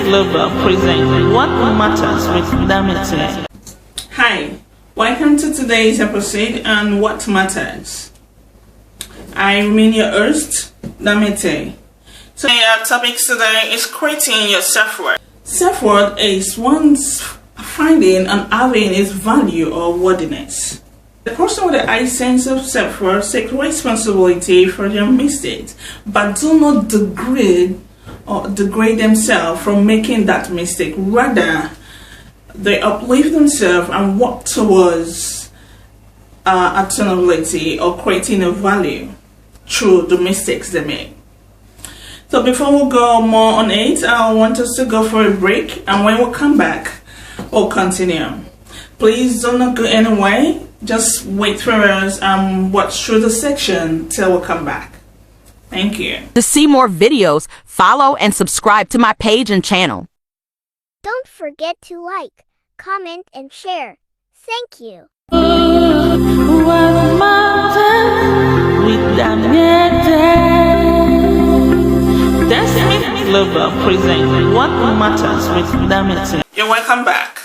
Global present What Matters with Desmith. Hi, welcome to today's episode on What Matters. I remain your host, Desmith. So our topic today is creating your self-worth. Self-worth is one's finding and having its value or worthiness. The person with a high sense of self-worth takes responsibility for their mistakes, but do not degrade themselves from making that mistake. Rather, they uplift themselves and work towards attainability or creating a value through the mistakes they make. So before we go more on it, I want us to go for a break, and when we come back, we'll continue. Please do not go anywhere. Just wait for us and watch through the section till we come back. Thank you. To see more videos, follow and subscribe to my page and channel. Don't forget to like, comment, and share. Thank you. With Desmith Global present What Matters with Desmith. You're welcome back.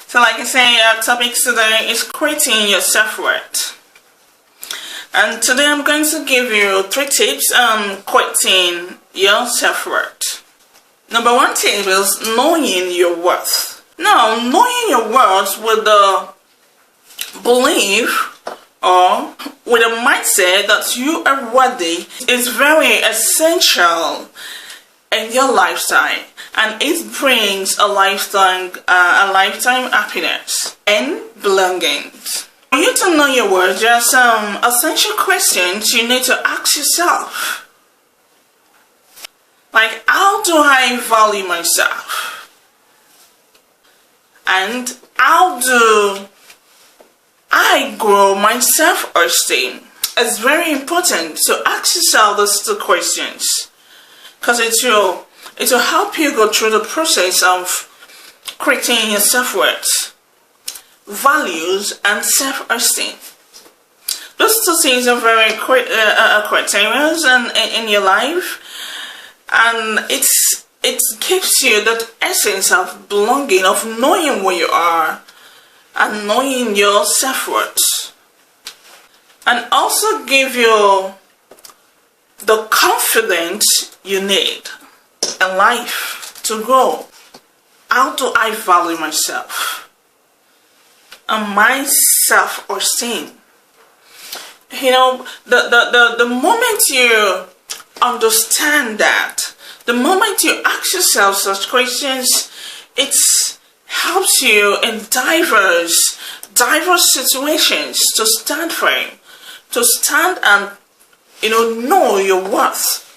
So like I say, our topic today is creating your self-worth. And today I'm going to give you 3 tips on creating your self-worth. Number 1 tip is knowing your worth. Now, knowing your worth with the belief or with a mindset that you are worthy is very essential in your lifestyle, and it brings a lifetime happiness and belonging. For you to know your worth, there are some essential questions you need to ask yourself. Like, how do I value myself? And how do I grow my self-esteem? It's very important to ask yourself those 2 questions, because it will help you go through the process of creating your self-worth, values, and self-esteem. Those 2 things are very criteria in your life, and it gives you that essence of belonging, of knowing where you are and knowing your self-worth, and also give you the confidence you need in life to grow. How do I value myself and my self-esteem? You know, the moment you understand that, the moment you ask yourself such questions, it helps you in diverse situations to stand firm, to stand and know your worth.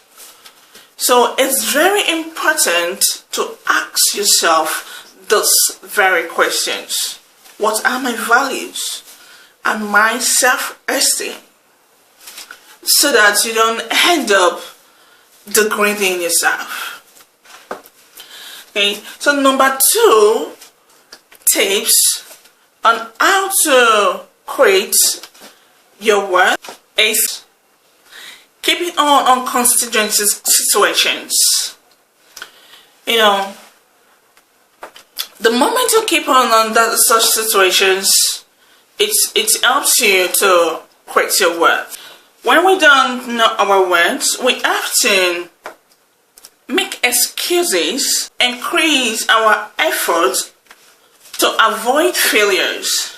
So it's very important to ask yourself those very questions. What are my values and my self-esteem? So that you don't end up degrading yourself. Okay, so number 2 tips on how to create your worth is keep it on contingency situations. You know, the moment you keep on that such situations, it helps you to create your worth. When we don't know our worth, we often make excuses, increase our efforts to avoid failures,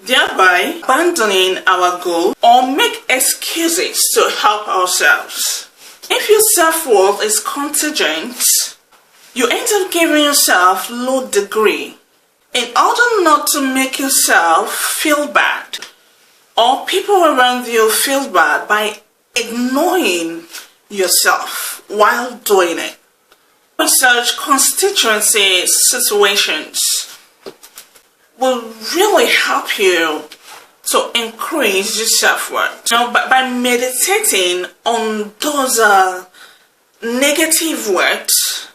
thereby abandoning our goal, or make excuses to help ourselves. If your self-worth is contingent, you end up giving yourself low degree in order not to make yourself feel bad or people around you feel bad by ignoring yourself while doing it. Such constituency situations will really help you to increase your self-worth. By meditating on those negative words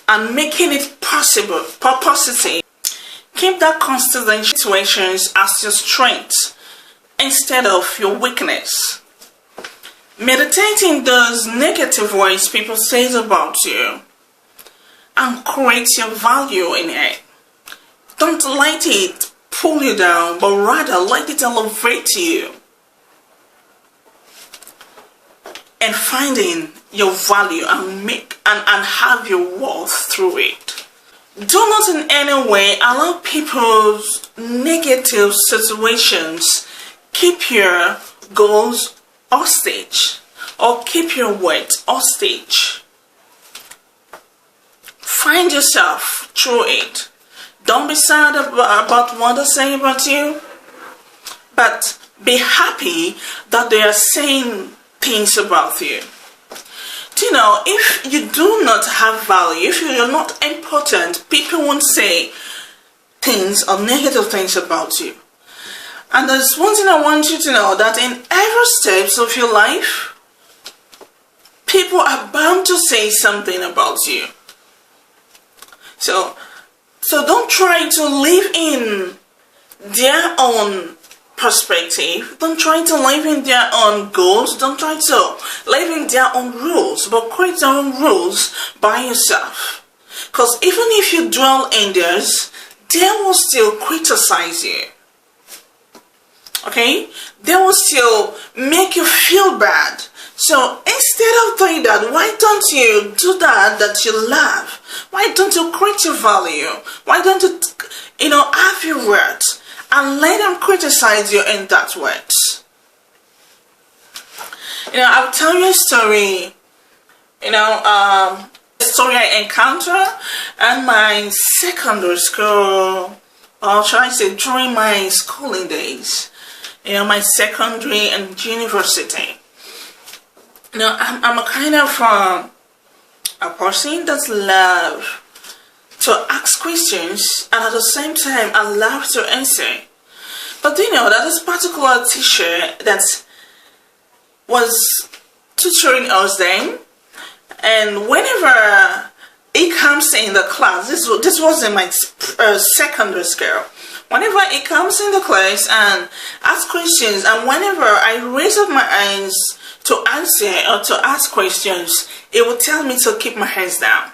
and making it positive, keep that constant situations as your strength instead of your weakness. Meditating those negative words people say about you and create your value in it. Don't let it pull you down, but rather let it elevate you. And finding your value and have your worth through it. Do not in any way allow people's negative situations keep your goals hostage or keep your worth hostage. Find yourself through it. Don't be sad about what they say about you, but be happy that they are saying things about you. Do you know, if you do not have value, if you're not important, people won't say things or negative things about you. And there's one thing I want you to know, that in every steps of your life, people are bound to say something about you. So don't try to live in their own perspective. Don't try to live in their own goals. Don't try to live in their own rules, but create your own rules by yourself. Because even if you dwell in theirs, they will still criticize you. Okay? They will still make you feel bad. So instead of doing that, why don't you do that you love? Why don't you create your value? Why don't you, have your worth? And let them criticize you in that words. I'll tell you a story. A story I encountered in my secondary school, or should I say during my schooling days. My secondary and university. I'm a kind of a person that loves to ask questions, and at the same time I love to answer. But that this particular teacher that was tutoring us then, and whenever he comes in the class, this was in my secondary school. Whenever he comes in the class and asks questions, and whenever I raise up my hands to answer or to ask questions, it will tell me to keep my hands down.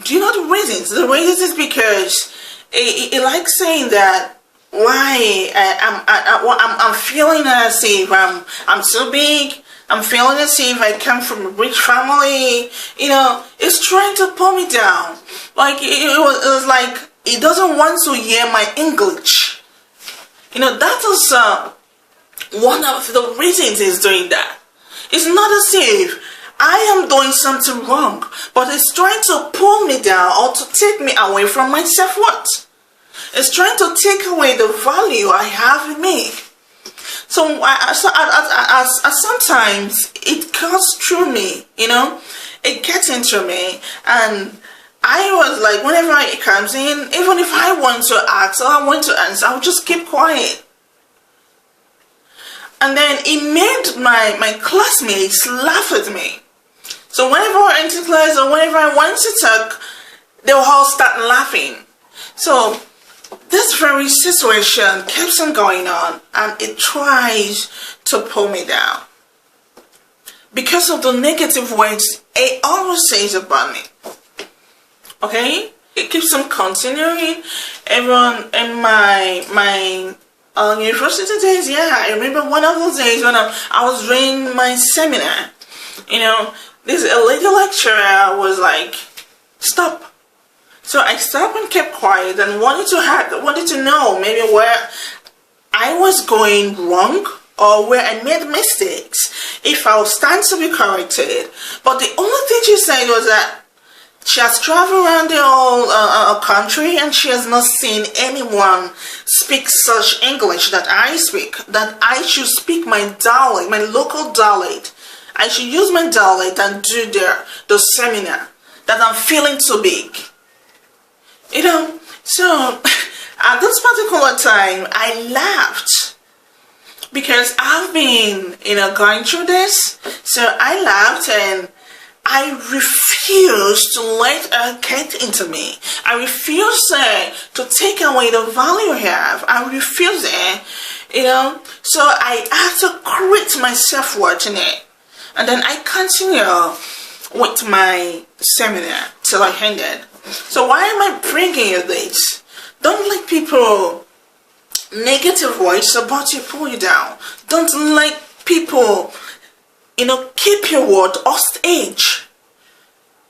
Do you know the reasons? The reasons is because he likes saying that why I'm feeling as if I'm so big. I'm feeling as if I come from a rich family. It's trying to pull me down. Like it was like he doesn't want to hear my English. That is one of the reasons he's doing that. It's not as if I am doing something wrong, but it's trying to pull me down or to take me away from my self-worth. It's trying to take away the value I have in me. So sometimes it cuts through me, it gets into me, and I was like, whenever it comes in, even if I want to ask or I want to answer, I'll just keep quiet. And then it made my classmates laugh at me. So whenever I enter class or whenever I want to talk, they'll all start laughing. So this very situation keeps on going on, and it tries to pull me down. Because of the negative words it always says about me. Okay? It keeps on continuing. Everyone in my university days, I remember one of those days when I was doing my seminar. This lady lecturer was like, stop. So I stopped and kept quiet and wanted to know maybe where I was going wrong or where I made mistakes, if I was stand to be corrected. But the only thing she said was that she has traveled around the whole country and she has not seen anyone speak such English that I speak, that I should speak my dialect, my local dialect. I should use my dialect and do the seminar, that I'm feeling too big. So at this particular time, I laughed because I've been, going through this. So I laughed and I refused to let her get into me. I refused to take away the value I have. I refused So I have to create my self-worth in it. And then I continue with my seminar till I ended. So why am I bringing you this? Don't let people negative voice about you pull you down. Don't let people, keep your word hostage.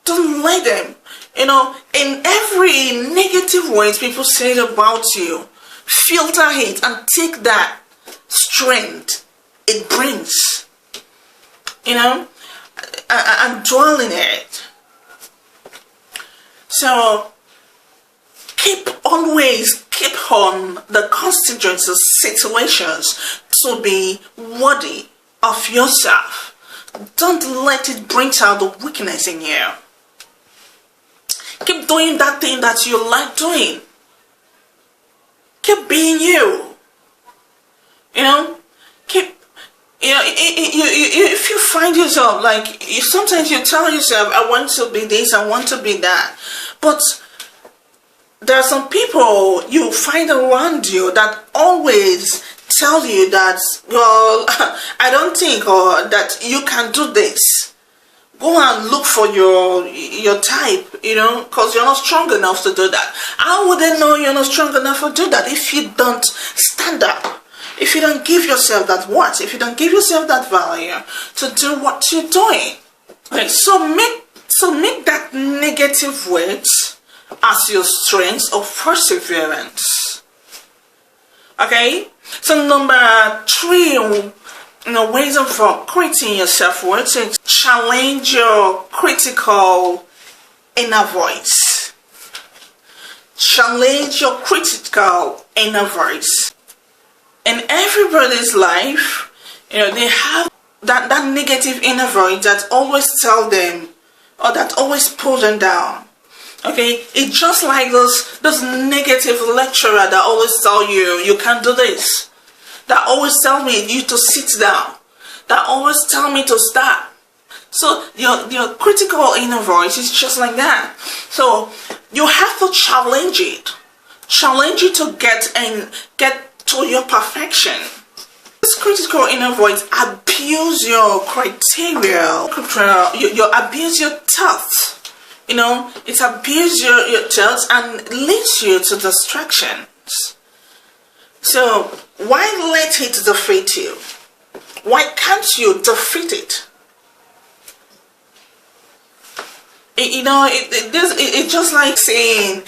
Don't let them, in every negative words people say about you, filter it and take that strength it brings, and dwell in it. So always keep on the constituency situations to be worthy of yourself. Don't let it bring out the weakness in you. Keep doing that thing that you like doing. Keep being you. If you find yourself like sometimes you tell yourself, I want to be this, I want to be that, but there are some people you find around you that always tell you that, well, I don't think, or that you can do this. Go and look for your type, because you're not strong enough to do that. How would they know you're not strong enough to do that if you don't stand up? If you don't give yourself that worth, if you don't give yourself that value to do what you're doing. Okay, so make that negative words as your strength of perseverance. Okay, so number 3, ways of creating your self-worth is challenge your critical inner voice. Challenge your critical inner voice. In everybody's life, they have that negative inner voice that always tell them, or that always pull them down. Okay, it's just like those negative lecturer that always tell you, you can't do this. That always tell me you to sit down. That always tell me to stop. So your critical inner voice is just like that. So you have to challenge it. Challenge it to get to your perfection. This critical inner voice abuse your criteria. You abuse your thoughts. It abuses your thoughts and leads you to distractions. So why let it defeat you? Why can't you defeat it? It's just like saying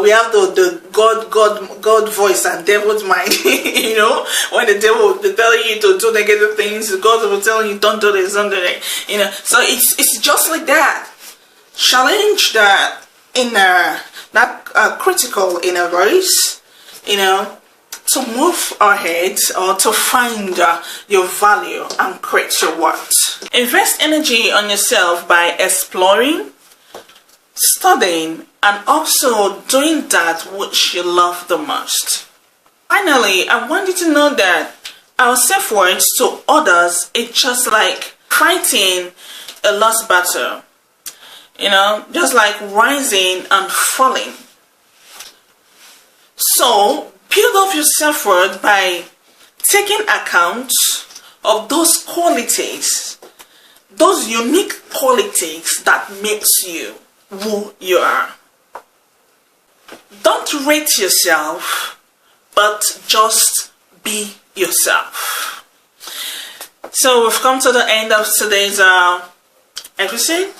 we have the God voice and devil's mind. When the devil is telling you to do negative things, God will tell you don't do this, don't do that. So it's just like that. Challenge that inner, that critical inner voice, to move ahead or to find your value and create your worth. Invest energy on yourself by exploring, studying, and also doing that which you love the most. Finally, I want you to know that our self-worth to others is just like fighting a lost battle. Just like rising and falling. So, build up your self-worth by taking account of those qualities, those unique qualities that makes you who you are. Don't rate yourself, but just be yourself. So we've come to the end of today's episode.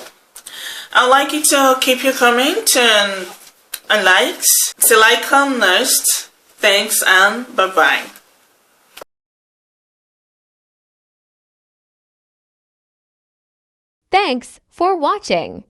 I'd like you to keep your comment and likes. Till I come next. Thanks and bye-bye. Thanks for watching.